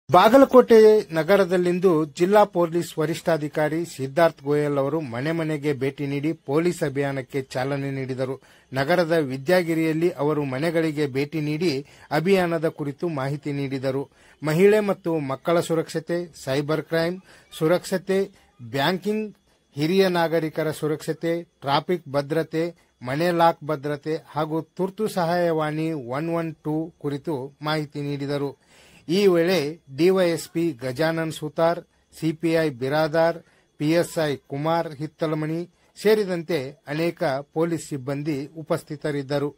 ಬಾಗಲಕೋಟೆ ನಗರದಲ್ಲಿಂದು ಜಿಲ್ಲಾ ಪೊಲೀಸ್ ವರಿಷ್ಠಾಧಿಕಾರಿ ಸಿದ್ದಾರ್ಥ ಗೋಯಲ್ ಅವರು ಮನೆ ಮನೆಗೆ ಭೇಟಿ ನೀಡಿ ಪೊಲೀಸ್ ಅಭಿಯಾನಕ್ಕೆ ಚಾಲನೆ ನೀಡಿದರು. ನಗರದ ವಿದ್ಯಾಗಿರಿಯಲ್ಲಿ ಅವರು ಮನೆಗಳಿಗೆ ಭೇಟಿ ನೀಡಿ ಅಭಿಯಾನದ ಕುರಿತು ಮಾಹಿತಿ ನೀಡಿದರು. ಮಹಿಳೆ ಮತ್ತು ಮಕ್ಕಳ ಸುರಕ್ಷತೆ, ಸೈಬರ್ ಕ್ರೈಂ ಸುರಕ್ಷತೆ, ಬ್ಯಾಂಕಿಂಗ್, ಹಿರಿಯ ನಾಗರಿಕರ ಸುರಕ್ಷತೆ, ಟ್ರಾಫಿಕ್ ಭದ್ರತೆ, ಮನೆ ಲಾಕ್ ಭದ್ರತೆ ಹಾಗೂ ತುರ್ತು ಸಹಾಯವಾಣಿ 112 ಕುರಿತು ಮಾಹಿತಿ ನೀಡಿದರು. ಈ ವೇಳೆ DYSP Gajanan Sutar, CPI Biradar, PSI Kumar Hittalamani ಸೇರಿದಂತೆ ಅನೇಕ ಪೊಲೀಸ್ ಸಿಬ್ಬಂದಿ ಉಪಸ್ಥಿತರಿದ್ದರು.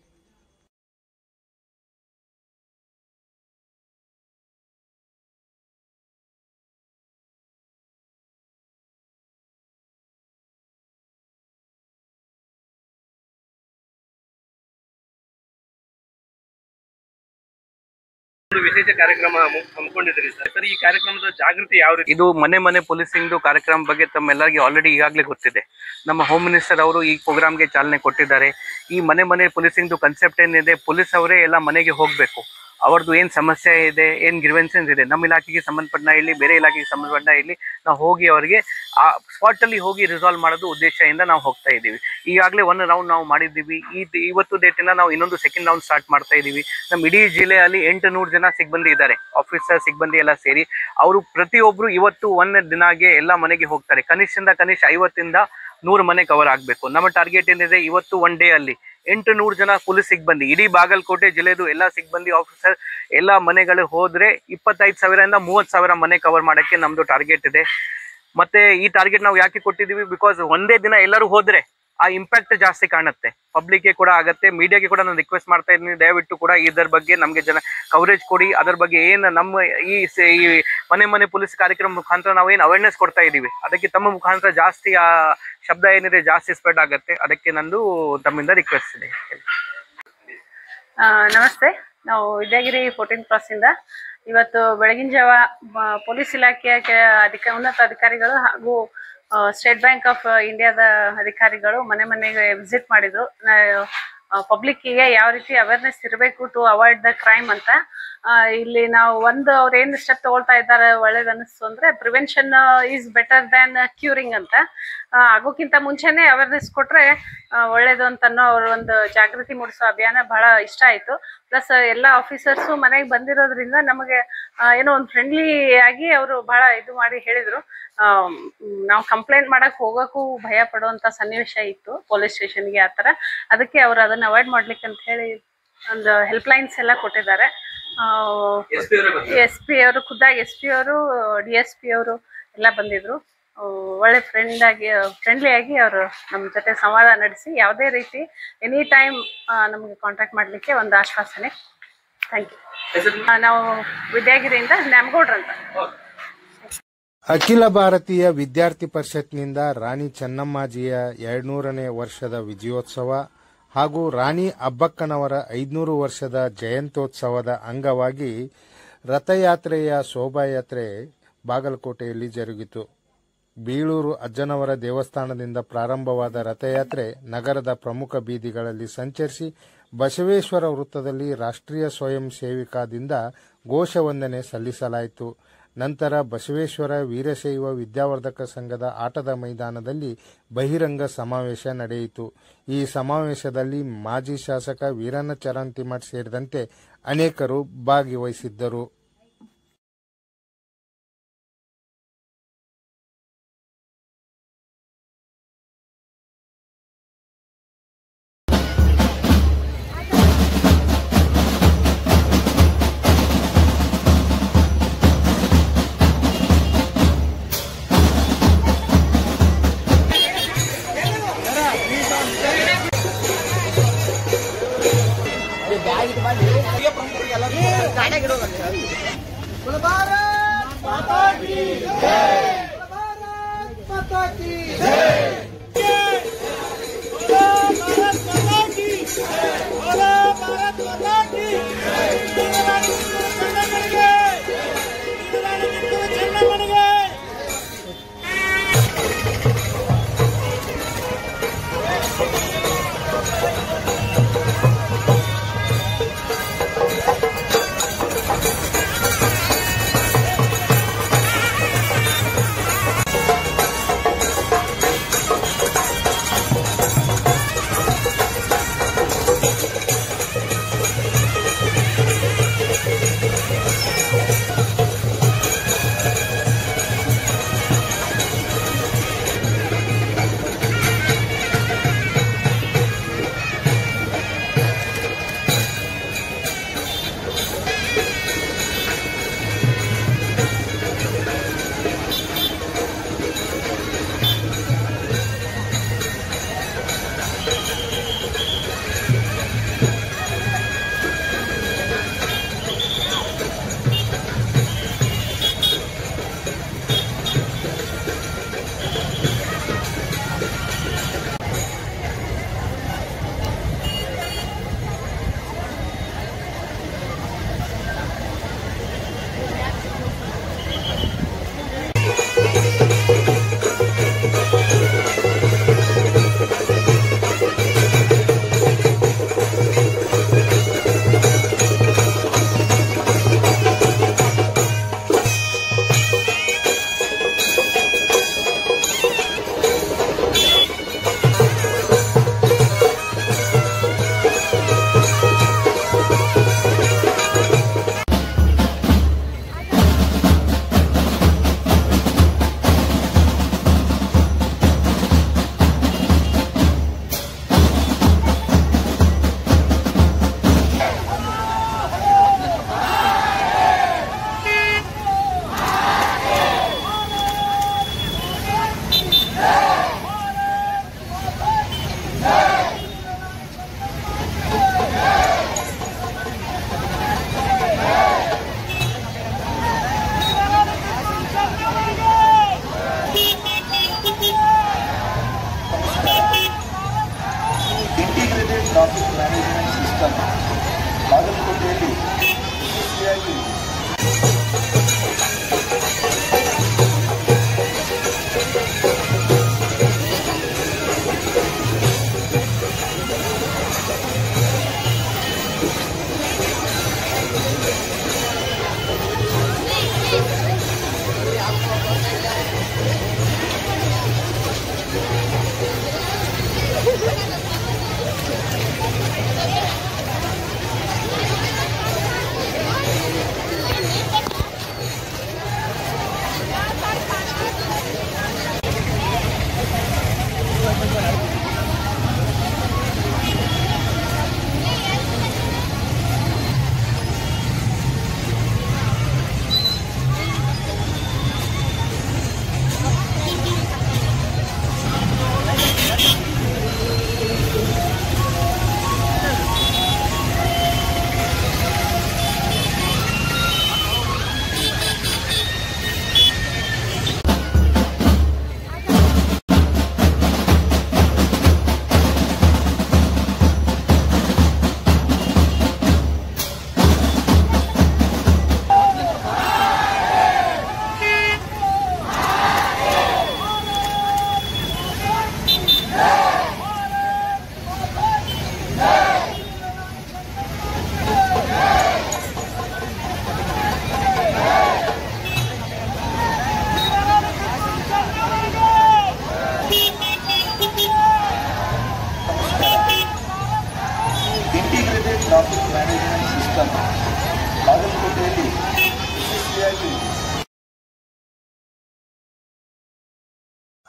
ವಿಶೇಷ ಕಾರ್ಯಕ್ರಮ ಹಮ್ಮಿಕೊಂಡಿದ್ರಿ ಸರ್. ಈ ಕಾರ್ಯಕ್ರಮದ ಜಾಗೃತಿ ಯಾವ ರೀತಿ? ಇದು ಮನೆ ಪೊಲೀಸಿಂಗ್ ಕಾರ್ಯಕ್ರಮ ಬಗ್ಗೆ ತಮ್ಮೆಲ್ಲರಿಗೂ ಆಲ್ರೆಡಿ ಈಗಾಗಲೇ ಗೊತ್ತಿದೆ. ನಮ್ಮ ಹೋಮ್ ಮಿನಿಸ್ಟರ್ ಅವರು ಈ ಪ್ರೋಗ್ರಾಮ್ಗೆ ಚಾಲನೆ ಕೊಟ್ಟಿದ್ದಾರೆ. ಈ ಮನೆ ಪೊಲೀಸಿಂಗ್ ಕಾನ್ಸೆಪ್ಟ್ ಏನಿದೆ, ಪೊಲೀಸ್ ಅವರೇ ಎಲ್ಲ ಮನೆಗೆ ಹೋಗಬೇಕು. ಅವ್ರದ್ದು ಏನು ಸಮಸ್ಯೆ ಇದೆ, ಏನು ಗ್ರಿವೆನ್ಸಸ್ ಇದೆ, ನಮ್ಮ ಇಲಾಖೆಗೆ ಸಂಬಂಧಪಟ್ಟ ಇಲ್ಲಿ ಬೇರೆ ಇಲಾಖೆಗೆ ಸಂಬಂಧಪಟ್ಟ ಇಲ್ಲಿ ನಾವು ಹೋಗಿ ಅವರಿಗೆ ಆ ಸ್ಪಾಟಲ್ಲಿ ಹೋಗಿ ರಿಸಾಲ್ವ್ ಮಾಡೋದು ಉದ್ದೇಶದಿಂದ ನಾವು ಹೋಗ್ತಾ ಇದ್ದೀವಿ. ಈಗಾಗಲೇ 1 ರೌಂಡ್ ನಾವು ಮಾಡಿದ್ದೀವಿ. ಇವತ್ತು ಡೇಟಿಂದ ನಾವು ಇನ್ನೊಂದು ಸೆಕೆಂಡ್ ರೌಂಡ್ ಸ್ಟಾರ್ಟ್ ಮಾಡ್ತಾ ಇದ್ದೀವಿ. ನಮ್ಮ ಇಡೀ ಜಿಲ್ಲೆಯಲ್ಲಿ 800 ಜನ ಸಿಬ್ಬಂದಿ ಇದ್ದಾರೆ, ಆಫೀಸರ್ ಸಿಬ್ಬಂದಿ ಎಲ್ಲ ಸೇರಿ. ಅವರು ಪ್ರತಿಯೊಬ್ಬರು ಇವತ್ತು 1 ದಿನಗೆ ಎಲ್ಲ ಮನೆಗೆ ಹೋಗ್ತಾರೆ. ಕನಿಷ್ಠ 50 ಇಂದ 100 ಮನೆ ಕವರ್ ಆಗಬೇಕು. ನಮ್ಮ ಟಾರ್ಗೆಟ್ ಏನಿದೆ, ಇವತ್ತು 1 ಡೇ ಅಲ್ಲಿ 800 ಜನ ಪೊಲೀಸ್ ಸಿಬ್ಬಂದಿ, ಇಡೀ ಬಾಗಲಕೋಟೆ ಜಿಲ್ಲೆದು ಎಲ್ಲ ಸಿಬ್ಬಂದಿ ಆಫೀಸರ್ ಎಲ್ಲ ಮನೆಗಳು ಹೋದ್ರೆ 25,000 ಇಂದ 30,000 ಮನೆ ಕವರ್ ಮಾಡಕ್ಕೆ ನಮ್ದು ಟಾರ್ಗೆಟ್ ಇದೆ. ಮತ್ತೆ ಈ ಟಾರ್ಗೆಟ್ ನಾವು ಯಾಕೆ ಕೊಟ್ಟಿದ್ದೀವಿ, ಬಿಕಾಸ್ ಒಂದೇ ದಿನ ಎಲ್ಲರೂ ಹೋದ್ರೆ ಆ ಇಂಪ್ಯಾಕ್ಟ್ ಜಾಸ್ತಿ ಕಾಣುತ್ತೆ, ಪಬ್ಲಿಕ್ಗೆ ಕೂಡ ಆಗತ್ತೆ. ಮೀಡಿಯಾಗೆ ಕೂಡ ನಾನು ರಿಕ್ವೆಸ್ಟ್ ಮಾಡ್ತಾ ಇದ್ದೀನಿ, ದಯವಿಟ್ಟು ಕೂಡ ಇದರ ಬಗ್ಗೆ ನಮಗೆ ಕವರೇಜ್ ಕೊಡಿ. ಅದರ ಬಗ್ಗೆ ಏನು ನಮ್ಮ ಈ ಮನೆ ಪೊಲೀಸ್ ಕಾರ್ಯಕ್ರಮ ಮುಖಾಂತರ ನಾವು ಏನು ಅವೇರ್ನೆಸ್ ಕೊಡ್ತಾ ಇದ್ದೀವಿ, ಅದಕ್ಕೆ ತಮ್ಮ ಮುಖಾಂತರ ಜಾಸ್ತಿ ಆ ಶಬ್ದ ಏನಿದೆ ಜಾಸ್ತಿ ಸ್ಪ್ರೆಡ್ ಆಗುತ್ತೆ. ಅದಕ್ಕೆ ನಂದು ತಮ್ಮಿಂದ ರಿಕ್ವೆಸ್ಟ್ ಇದೆ. ನಮಸ್ತೆ. ನಾವು ವಿದ್ಯಾಗಿರಿ 14 ಕ್ರಾಸಿಂದ ಇವತ್ತು ಬೆಳಗಿನ ಜಾವ ಪೊಲೀಸ್ ಇಲಾಖೆಯ ಉನ್ನತ ಅಧಿಕಾರಿಗಳು ಹಾಗೂ ಸ್ಟೇಟ್ ಬ್ಯಾಂಕ್ ಆಫ್ ಇಂಡಿಯಾದ ಅಧಿಕಾರಿಗಳು ಮನೆಗೆ ವಿಸಿಟ್ ಮಾಡಿದ್ರು. ಪಬ್ಲಿಕ್ಕಿಗೆ ಯಾವ ರೀತಿ ಅವೇರ್ನೆಸ್ ಇರಬೇಕು ಟು ಅವಾಯ್ಡ್ ದ ಕ್ರೈಮ್ ಅಂತ. ಇಲ್ಲಿ ನಾವು ಅವ್ರು ಏನು ಸ್ಟೆಪ್ ತಗೊಳ್ತಾ ಇದ್ದಾರೆ ಒಳ್ಳೇದು ಅನ್ನಿಸ್ತು ಅಂದ್ರೆ, prevention is better than curing ಅಂತ. ಆಗೋಕ್ಕಿಂತ ಮುಂಚೆನೆ ಅವೇರ್ನೆಸ್ ಕೊಟ್ರೆ ಒಳ್ಳೇದು ಅಂತನೋ ಅವ್ರ ಒಂದು ಜಾಗೃತಿ ಮೂಡಿಸೋ ಅಭಿಯಾನ ಬಹಳ ಇಷ್ಟ ಆಯ್ತು. ಪ್ಲಸ್ ಎಲ್ಲ ಆಫೀಸರ್ಸು ಮನೆಗೆ ಬಂದಿರೋದ್ರಿಂದ ನಮಗೆ ಏನೋ ಒಂದು ಫ್ರೆಂಡ್ಲಿ ಆಗಿ ಅವರು ಬಹಳ ಇದು ಮಾಡಿ ಹೇಳಿದ್ರು. ನಾವು ಕಂಪ್ಲೇಂಟ್ ಮಾಡಕ್ ಹೋಗೋಕ್ಕೂ ಭಯ ಪಡುವಂತ ಸನ್ನಿವೇಶ ಇತ್ತು ಪೊಲೀಸ್ ಸ್ಟೇಷನ್ಗೆ ಆ ಥರ. ಅದಕ್ಕೆ ಅವರು ಅದನ್ನ ಅವಾಯ್ಡ್ ಮಾಡ್ಲಿಕ್ಕೆ ಅಂತ ಹೇಳಿ ಒಂದು ಹೆಲ್ಪ್ ಲೈನ್ಸ್ ಎಲ್ಲ ಕೊಟ್ಟಿದ್ದಾರೆ. SP ಅವರು ಖುದ್ದಾಗಿ SP ಅವರು DSP ಅವರು ಎಲ್ಲ ಬಂದಿದ್ರು. ಒಳ್ಳೆ ಫ್ರೆಂಡ್ಲಿ ಆಗಿ ಅವರು ನಮ್ಮ ಜೊತೆ ಸಂವಾದ ನಡೆಸಿ ಯಾವುದೇ ರೀತಿ ಎನಿ ಟೈಮ್ ನಮಗೆ ಕಾಂಟ್ಯಾಕ್ಟ್ ಮಾಡಲಿಕ್ಕೆ ಒಂದು ಆಶ್ವಾಸನೆ. Thank you. ನಾವು ವಿದ್ಯಾಗಿರಿಯಿಂದ ನ್ಯಾಮಗೌಡ್ರಂತ. ಅಖಿಲ ಭಾರತೀಯ ವಿದ್ಯಾರ್ಥಿ ಪರಿಷತ್ನಿಂದ ರಾಣಿ ಚೆನ್ನಮ್ಮಾಜಿಯ 200ನೇ ವರ್ಷದ ವಿಜಯೋತ್ಸವ ಹಾಗೂ ರಾಣಿ ಅಬ್ಬಕ್ಕನವರ 500 ವರ್ಷದ ಜಯಂತ್ಯೋತ್ಸವದ ಅಂಗವಾಗಿ ರಥಯಾತ್ರೆಯ ಶೋಭಾಯಾತ್ರೆ ಬಾಗಲಕೋಟೆಯಲ್ಲಿ ಜರುಗಿತು. ಬೀಳೂರು ಅಜ್ಜನವರ ದೇವಸ್ಥಾನದಿಂದ ಪ್ರಾರಂಭವಾದ ರಥಯಾತ್ರೆ ನಗರದ ಪ್ರಮುಖ ಬೀದಿಗಳಲ್ಲಿ ಸಂಚರಿಸಿ ಬಸವೇಶ್ವರ ವೃತ್ತದಲ್ಲಿ ರಾಷ್ಟ್ರೀಯ ಸ್ವಯಂ ಸೇವಿಕಾದಿಂದ ಘೋಷವಂದನೆ ಸಲ್ಲಿಸಲಾಯಿತು. ನಂತರ ಬಸವೇಶ್ವರ ವೀರಶೈವ ವಿದ್ಯಾವರ್ಧಕ ಸಂಘದ ಆಟದ ಮೈದಾನದಲ್ಲಿ ಬಹಿರಂಗ ಸಮಾವೇಶ ನಡೆಯಿತು. ಈ ಸಮಾವೇಶದಲ್ಲಿ ಮಾಜಿ ಶಾಸಕ ವೀರಣ್ಣ ಚರಂತಿಮಠ್ ಸೇರಿದಂತೆ ಅನೇಕರು ಭಾಗವಹಿಸಿದ್ದರು. ಗಾಡಿಯಾಗಿಡೋದು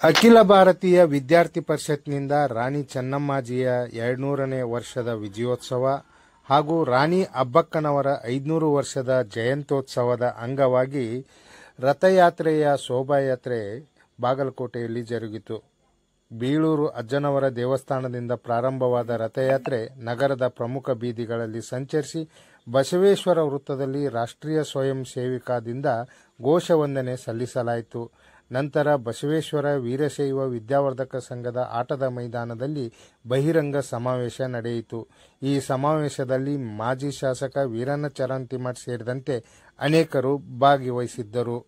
ಅಖಿಲ ಭಾರತೀಯ ವಿದ್ಯಾರ್ಥಿ ಪರಿಷತ್ನಿಂದ ರಾಣಿ ಚೆನ್ನಮ್ಮಾಜಿಯ 200ನೇ ವರ್ಷದ ವಿಜಯೋತ್ಸವ ಹಾಗೂ ರಾಣಿ ಅಬ್ಬಕ್ಕನವರ 500 ವರ್ಷದ ಜಯಂತ್ಯೋತ್ಸವದ ಅಂಗವಾಗಿ ರಥಯಾತ್ರೆಯ ಶೋಭಾಯಾತ್ರೆ ಬಾಗಲಕೋಟೆಯಲ್ಲಿ ಜರುಗಿತು. ಬೀಳೂರು ಅಜ್ಜನವರ ದೇವಸ್ಥಾನದಿಂದ ಪ್ರಾರಂಭವಾದ ರಥಯಾತ್ರೆ ನಗರದ ಪ್ರಮುಖ ಬೀದಿಗಳಲ್ಲಿ ಸಂಚರಿಸಿ ಬಸವೇಶ್ವರ ವೃತ್ತದಲ್ಲಿ ರಾಷ್ಟ್ರೀಯ ಸ್ವಯಂ ಸೇವಿಕಾದಿಂದ ಘೋಷವಂದನೆ ಸಲ್ಲಿಸಲಾಯಿತು. ನಂತರ ಬಸವೇಶ್ವರ ವೀರಶೈವ ವಿದ್ಯಾವರ್ಧಕ ಸಂಘದ ಆಟದ ಮೈದಾನದಲ್ಲಿ ಬಹಿರಂಗ ಸಮಾವೇಶ ನಡೆಯಿತು. ಈ ಸಮಾವೇಶದಲ್ಲಿ ಮಾಜಿ ಶಾಸಕ ವೀರಣ್ಣ ಚರಂತಿಮಠ್ ಸೇರಿದಂತೆ ಅನೇಕರು ಭಾಗವಹಿಸಿದ್ದರು.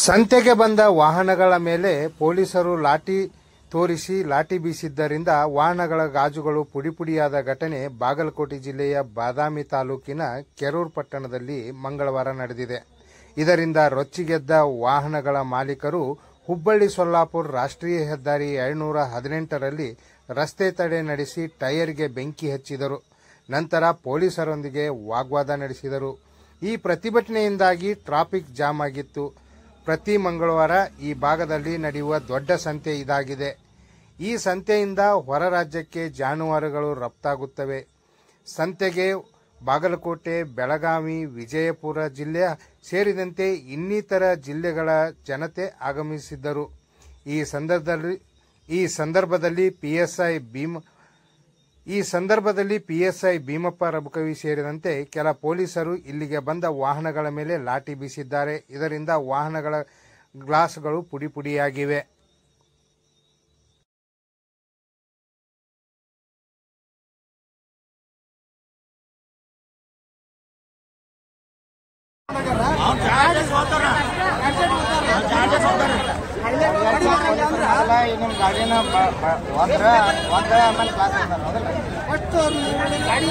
ಸಂತೆಗೆ ಬಂದ ವಾಹನಗಳ ಮೇಲೆ ಪೊಲೀಸರು ಲಾಠಿ ತೋರಿಸಿ ಲಾಠಿ ಬೀಸಿದ್ದರಿಂದ ವಾಹನಗಳ ಗಾಜುಗಳು ಪುಡಿಪುಡಿಯಾದ ಘಟನೆ ಬಾಗಲಕೋಟೆ ಜಿಲ್ಲೆಯ ಬಾದಾಮಿ ತಾಲೂಕಿನ ಕೆರೂರು ಪಟ್ಟಣದಲ್ಲಿ ಮಂಗಳವಾರ ನಡೆದಿದೆ. ಇದರಿಂದ ರೊಚ್ಚಿಗೆದ್ದ ವಾಹನಗಳ ಮಾಲೀಕರು ಹುಬ್ಬಳ್ಳಿ ಸೊಲ್ಲಾಪುರ ರಾಷ್ಟ್ರೀಯ ಹೆದ್ದಾರಿ 218ರಲ್ಲಿ ರಸ್ತೆ ತಡೆ ನಡೆಸಿ ಟೈರ್ಗೆ ಬೆಂಕಿ ಹಚ್ಚಿದರು. ನಂತರ ಪೊಲೀಸರೊಂದಿಗೆ ವಾಗ್ವಾದ ನಡೆಸಿದರು. ಈ ಪ್ರತಿಭಟನೆಯಿಂದಾಗಿ ಟ್ರಾಫಿಕ್ ಜಾಮ್ ಆಗಿತ್ತು. ಪ್ರತಿ ಮಂಗಳವಾರ ಈ ಭಾಗದಲ್ಲಿ ನಡೆಯುವ ದೊಡ್ಡ ಸಂತೆ ಇದಾಗಿದೆ. ಈ ಸಂತೆಯಿಂದ ಹೊರ ರಾಜ್ಯಕ್ಕೆ ಜಾನುವಾರುಗಳು ರಫ್ತಾಗುತ್ತವೆ. ಸಂತೆಗೆ ಬಾಗಲಕೋಟೆ, ಬೆಳಗಾವಿ, ವಿಜಯಪುರ ಜಿಲ್ಲೆ ಸೇರಿದಂತೆ ಇನ್ನಿತರ ಜಿಲ್ಲೆಗಳ ಜನತೆ ಆಗಮಿಸಿದ್ದರು. ಈ ಸಂದರ್ಭದಲ್ಲಿ ಪಿಎಸ್ಐ ಭೀಮಪ್ಪ ರಬಕವಿ ಸೇರಿದಂತೆ ಕೆಲ ಪೊಲೀಸರು ಇಲ್ಲಿಗೆ ಬಂದ ವಾಹನಗಳ ಮೇಲೆ ಲಾಠಿ ಬೀಸಿದ್ದಾರೆ. ಇದರಿಂದ ವಾಹನಗಳ ಗ್ಲಾಸ್ಗಳು ಪುಡಿಪುಡಿಯಾಗಿವೆ.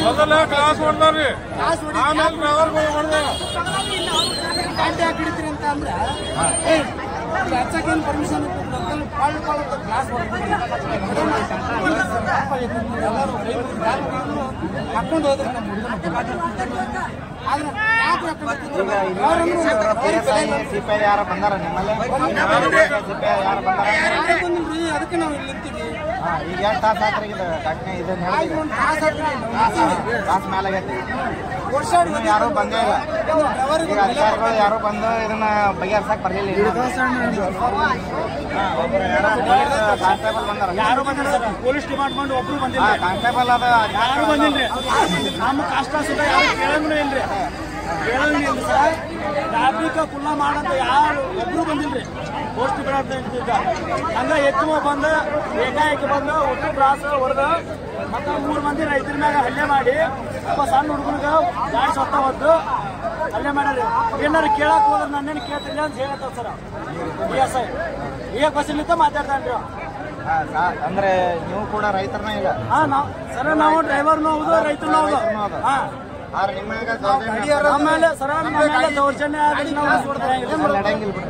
ಮೊದಲ ಕ್ಲಾಸ್ ಹೊಡ್ದಾರ್ರಿ, ಆಮೇಲೆ ಡ್ರೈವರ್ ಹಿಡಿತೀರಿ ಅಂತ ಅಂದ್ರೆ ಹಚ್ಚಕ್ಕೇನು ಪರ್ಮಿಷನ್ ಕ್ಲಾಸ್ ಹಾಕೊಂಡು ಹೋದ್ರೆ ಸಿಪಿಐ ಯಾರು ಬಂದಾರ ನಿಮ್ಮಲ್ಲಿ? ಅದಕ್ಕೆ ನಾವು ಇಲ್ಲಿ ನಿಂತೀವಿ. ಈಗ ಎಷ್ಟು ತಾಸು ಆತ್ರಿ ಘಟನೆ? ಇದನ್ನ ತಾಸು ಮೇಲೆ ಆಗೈತಿ. ಯಾರು ಬಂದೇ ಇಲ್ಲ. ಈಗ ಅಧಿಕಾರಿಗಳು ಯಾರು ಬಂದು ಇದನ್ನ ಬಗೆಹರ್ಸಕ್ ಬರ್ಲಿಲ್ಲ. ಕಾನ್ಸ್ಟೇಬಲ್ ಬಂದಾರ. ಯಾರು ಬಂದಿಲ್ಲ. ಪೊಲೀಸ್ ಡಿಪಾರ್ಟ್ಮೆಂಟ್ ಒಬ್ರು ಬಂದಿಲ್ಲ. ಕಾನ್ಸ್ಟೇಬಲ್ ಅದ ಯಾರು ಬಂದಿಲ್ರಿ. ನಮ್ಮ ಕಷ್ಟ ಸುಖ ಯಾರು ಕೇಳಂಗೂ ಇಲ್ರಿ. ಕೇಳಂಗಿಲ್ಲ ಸರ್. ಟ್ರಾಫಿಕ್ ಕುಲ್ಲ ಮಾಡಂತ ಯಾರು ಒಬ್ರು ಬಂದಿಲ್ರಿ. ಪೋಸ್ಟ್ ಡಿಪಾರ್ಟ್ಮೆಂಟ್ ಹಂಗ ಎತ್ತುವ ಬಂದ ಏಕಾಏಕಿ ಬಂದು ಒಟ್ಟು ಕ್ರಾಸ್ ಹೊಡೆದು ಮತ್ತೆ 3 ಮಂದಿ ರೈತರ ಮ್ಯಾಗ ಹಲ್ಲೆ ಮಾಡಿ ಒಬ್ಬ ಸಣ್ಣ ಹುಡುಗನಿಗ ಗಾಡಿ ಸತ್ತ ಹೊತ್ತು ಹಲ್ಲೆ ಮಾಡ್ಯಾರ. ಏನಾರು ಕೇಳಕ್ ಹೋದ್ರೆ ನನ್ನೇನು ಕೇಳ್ತಿಲ್ಲ ಅಂತ ಹೇಳ್ತಾರ ಸರ್. PSI ಬಸ್ಸಲ್ಲಿಂದ ಮಾತಾಡ್ತಾನ್ರಿ. ಅಂದ್ರೆ ನೀವು ಕೂಡ ರೈತರನ್ನ ಇಲ್ಲ? ಸರ್ ನಾವು ಡ್ರೈವರ್ನು ಹೌದು, ರೈತರು ಹೌದು. ಆಮೇಲೆ ಸರ ದೌರ್ಜನ್ಯ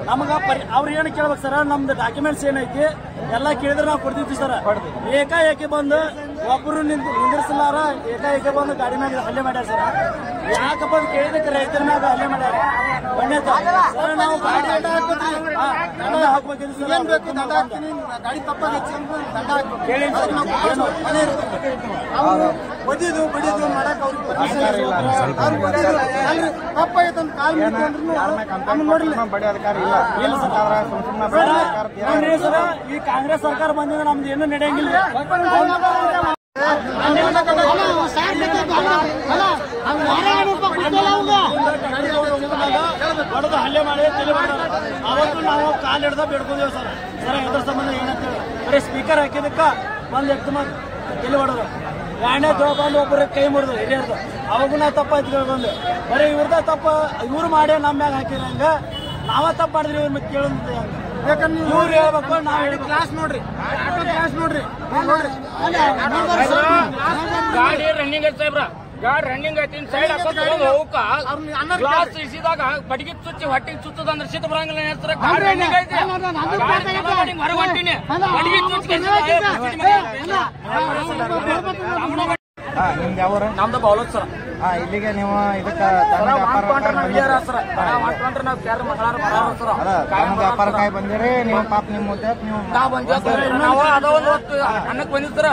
ನಮಗ ಅವ್ರ ಏನ್ ಕೇಳ್ಬೇಕು ಸರ? ನಮ್ದು ಡಾಕ್ಯುಮೆಂಟ್ಸ್ ಏನೈತಿ ಎಲ್ಲ ಕೇಳಿದ್ರೆ ನಾವು ಕೊಡ್ತಿದ್ವಿ ಸರ್. ಏಕಾಏಕಿ ಬಂದು ಒಬ್ಬರು ನಿಂದಿರ್ಸಲಾರ ಏಕಾಏಕಿ ಬಂದು ಗಾಡಿ ಮ್ಯಾಗ ಹಲ್ಲೆ ಮಾಡ್ಯಾರ ಸರ್. ಯಾಕಪ್ಪ ಕೇಳಿದಕ್ಕೆ ರೈತರ ಮ್ಯಾಗ ಹಲ್ಲೆ ಮಾಡ್ಯಾರ. ಸರ್ ನಾವು ಗಾಡಿ ದಂಡ ಹಾಕ್ಬೇಕಿದ್ರು ಸರ್. ಏನ್ ಬೇಕು ದಂಡ ಹಾಕ್ತೀನಿ, ಗಾಡಿ ತಪ್ಪಾಗಿ ಕೇಳಿ ಅವರು ಬಡಿದು ಮಾಡಕ್ ಅವ್ರಿಗೆ ತಪ್ಪಾಗೈತಂತ ಕಾಲ್ ಬಡಿ ಅಧಿಕಾರ ಇಲ್ಲ. ಈ ಕಾಂಗ್ರೆಸ್ ಸರ್ಕಾರ ಬಂದಿದ್ರೆ ನಮ್ದು ಏನು ನಡೆಯಂಗಿಲ್ಲ. ಹೊಡೆದು ಹಲ್ಲೆ ಮಾಡಿ ತಲೆ ಮಾಡೋದು. ಅವತ್ತು ನಾವು ಕಾಲ್ ಹಿಡ್ದ ಬೇಡ್ಕೊಂಡೇವು ಸರ್. ಇದ್ರ ಸಂಬಂಧ ಏನಂತೇಳಿ ಬರೀ ಸ್ಪೀಕರ್ ಹಾಕಿದಕ್ಕ ಒಂದು ಎತ್ತು ತಲೆ ಹೊಡೆದು ಎರಡನೇ ಬಂದು ಒಬ್ಬರ ಕೈ ಮುರಿದು ಹಿರಿಯರ್ದು. ಅವಾಗೂ ನಾವು ತಪ್ಪ ಎತ್ಕೊಂಡು ಬರೀ ಇವ್ರದ ತಪ್ಪ ಇವ್ರು ಮಾಡಿ ನಮ್ಮ ಮ್ಯಾಗ ಹಾಕಿರ ಹಂಗ ನಾವ ತಪ್ಪ ಮಾಡಿದ್ರಿ ಇವ್ರ ಮತ್ತೆ ಕೇಳೋದು ಹಂಗ. ಯಾಕಂದ್ರೆ ಇವ್ರು ಹೇಳ್ಬೇಕು, ನಾವ್ ಹೇಳಿ ಕ್ಲಾಸ್ ನೋಡ್ರಿ, ಕ್ಲಾಸ್ ನೋಡ್ರಿ. ಗಾಡಿ ರನ್ನಿಂಗ್ ಐತಿ ಸಾಹೇಬ್ರ, ಗಾಡಿ ರನ್ನಿಂಗ್ ಐತಿ. ಸೈಡ್ ಹಾಕೋದು ಹೋಗಕ್ಕ ಗ್ಲಾಸ್ ಇಸಿದಾಗ ಬಡಿಗೆ ಚುಚ್ಚಿ ಹೊಟ್ಟಿಗೆ ಚುಚ್ಚದಂದ್ರೆ ಶೀತ ಬರಂಗಿಲ್ಲ ಹೇಳ್ತಾರೆ. ಗಾಡಿ ರನ್ನಿಂಗ್ ಐತಿ, ಹೊರಗೆ ಹೊಂಟಿನಿ ಬಡಿಗೆ ಚುಚ್ಚಿ. ನಿಮ್ದು ಯಾವ? ನಮ್ದು ಬಾವಲತ್ ಸರ್. ಇಲ್ಲಿಗೆ ನೀವು ಇದಕ್ಕೆ ವ್ಯಾಪಾರಕ್ಕಾಗಿ ಬಂದಿರಿ ನೀವು? ಪಾಪ ನಿಮ್ ಮುದ್ದೆ ನಾವು ಅದ ಒಂದು ಅನ್ನಕ್ ಬಂದಿರ್ತಾರ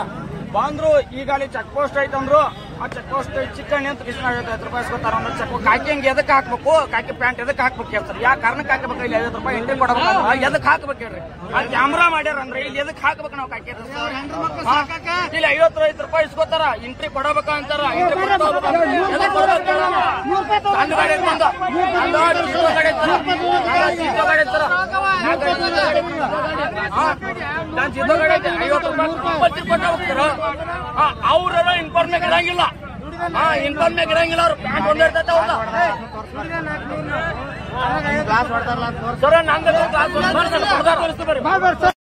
ಬಂದ್ರು. ಈಗ ಅಲ್ಲಿ ಚೆಕ್ ಪೋಸ್ಟ್ ಐತಂದ್ರು ಆ ಚೆಕ್ ಪೋಸ್ಟ್ ಚಿಕನ್ ಅಂತ ಕೃಷ್ಣ 50 ರೂಪಾಯಿ ಇಸ್ಕೊತಾರ. ಚೆಕ್ ಕಾಕಿ ಹಂಗೆ ಎದಕ್ಕೆ ಹಾಕ್ಬೇಕು, ಕಾಕಿ ಪ್ಯಾಂಟ್ ಎದಕ್ಕೆ ಹಾಕ್ಬೇಕು ಹೇಳ್ತಾರೆ. ಯಾವ ಕಾರಣಕ್ಕೆ ಹಾಕಬೇಕು? ಇಲ್ಲಿ 50 ರೂಪಾಯಿ ಎಂಟ್ರಿ ಕೊಡಬೇಕು. ಎದಕ್ಕೆ ಹಾಕ್ಬೇಕು ಹೇಳ್ರಿ? ಅಲ್ಲಿ ಕ್ಯಾಮ್ರಾ ಮಾಡ್ಯಾರ ಅಂದ್ರೆ ಇಲ್ಲಿ ಎದಕ್ಕೆ ಹಾಕ್ಬೇಕು ನಾವು ಕಾಕಿ? ಇಲ್ಲಿ 50 ರೂಪಾಯಿ ಇಸ್ಕೊತಾರ, ಎಂಟ್ರಿ ಕೊಡಬೇಕ ಅಂತಾರ. ಅವ್ರೆಲ್ಲ ಇನ್ಫಾರ್ಮೇಶನ್ ಇರಂಗಿಲ್ಲ. ಇನ್ಫಾರ್ಮೇಶನ್ ಇರಂಗಿಲ್ಲ. ಅವ್ರು ಪ್ಯಾಂಟ್ ಒಂದೇ ಇರ್ತೈತೆ. ಹೌದಾ? ಕ್ಲಾಸ್ ಹೊಡ್ತಾರಲ್ಲ ಸರ್ ನಂಗೆ